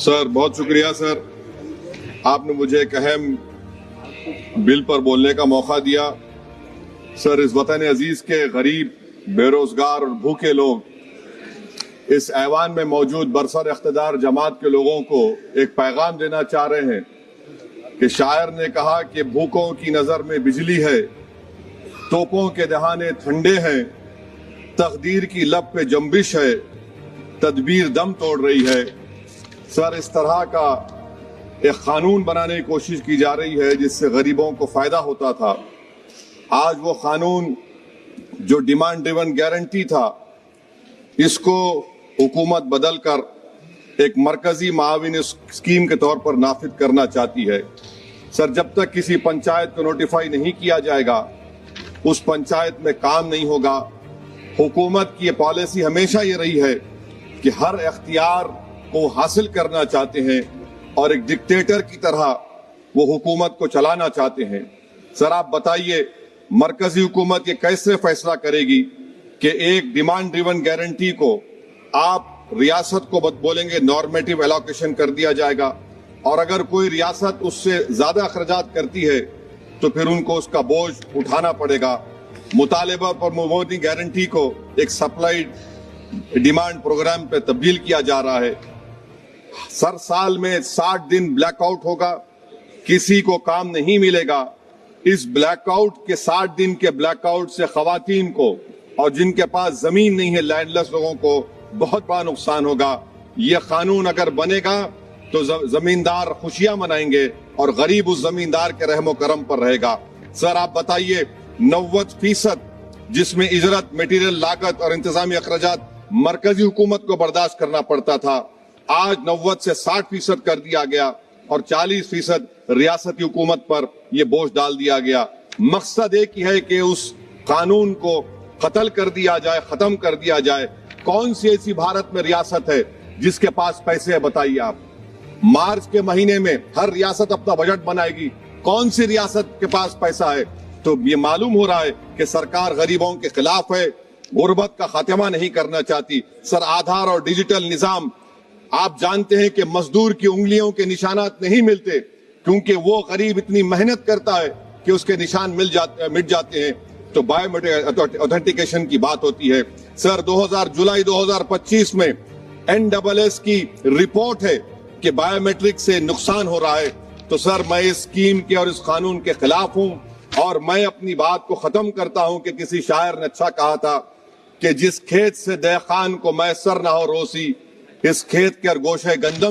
Sir बहुत शुक्रिया sir, आपने मुझे एक अहम बिल पर बोलने का मौका दिया। सर, इस वतन अजीज के गरीब, बेरोजगार और भूखे लोग इस ऐवान में मौजूद बरसर इख्तिदार जमात के लोगों को एक पैगाम देना चाह रहे हैं कि शायर ने कहा कि भूखों की नजर में बिजली है, तोपों के दहाने ठंडे हैं, तकदीर की लब पे जंबिश है, तदबीर दम तोड़ रही है। सर, इस तरह का एक कानून बनाने की कोशिश की जा रही है जिससे गरीबों को फायदा होता था। आज वो कानून जो डिमांड ड्रिवन गारंटी था, इसको हुकूमत बदल कर एक मरकजी माविन स्कीम के तौर पर नाफिज करना चाहती है। सर, जब तक किसी पंचायत को नोटिफाई नहीं किया जाएगा, उस पंचायत में काम नहीं होगा। हुकूमत की ये पॉलिसी हमेशा ये रही है कि हर इख्तियार को हासिल करना चाहते हैं और एक डिक्टेटर की तरह वो हुकूमत को चलाना चाहते हैं। सर, आप बताइए, मरकजी हुकूमत ये कैसे फैसला करेगी कि एक डिमांड ड्रिवन गारंटी को आप रियासत को बोलेंगे नॉर्मेटिव एलोकेशन कर दिया जाएगा, और अगर कोई रियासत उससे ज्यादा अखराजात करती है तो फिर उनको उसका बोझ उठाना पड़ेगा। मुतालिबा पर मोदी गारंटी को एक सप्लाइड डिमांड प्रोग्राम पे तब्दील किया जा रहा है। सर, साल में 60 दिन ब्लैकआउट होगा, किसी को काम नहीं मिलेगा। इस ब्लैकआउट के 60 दिन के ब्लैकआउट से खवातीन को और जिनके पास जमीन नहीं है, लैंडलेस लोगों को बहुत बड़ा नुकसान होगा। ये कानून अगर बनेगा तो जमींदार खुशियां मनाएंगे और गरीब उस जमींदार के रहमो करम पर रहेगा। सर, आप बताइए, 90% जिसमें इजरत, मटेरियल लागत और इंतजामी अखराजात मरकजी हुकूमत को बर्दाश्त करना पड़ता था, आज 90 से 60% कर दिया गया और 40% रियासती हुकूमत पर यह बोझ डाल दिया गया। मकसद एक ही है कि उस कानून को कत्ल कर दिया जाए, खत्म कर दिया जाए। कौन सी ऐसी भारत में रियासत है जिसके पास पैसे है, बताइए आप। मार्च के महीने में हर रियासत अपना बजट बनाएगी, कौन सी रियासत के पास पैसा है? तो ये मालूम हो रहा है कि सरकार गरीबों के खिलाफ है, गुर्बत का खात्मा नहीं करना चाहती। सर, आधार और डिजिटल निजाम, आप जानते हैं कि मजदूर की उंगलियों के निशानात नहीं मिलते क्योंकि वो गरीब इतनी मेहनत करता है कि उसके निशान मिट जाते हैं। तो बायोमेट्रिक ऑथेंटिकेशन की बात होती है। सर, जुलाई 2025 में NSS की रिपोर्ट है कि बायोमेट्रिक से नुकसान हो रहा है। तो सर, मैं इस स्कीम के और इस कानून के खिलाफ हूं और मैं अपनी बात को खत्म करता हूं कि किसी शायर ने अच्छा कहा था कि जिस खेत से दहखान को मैसर ना हो रोसी, इस खेत के गोशे गंदम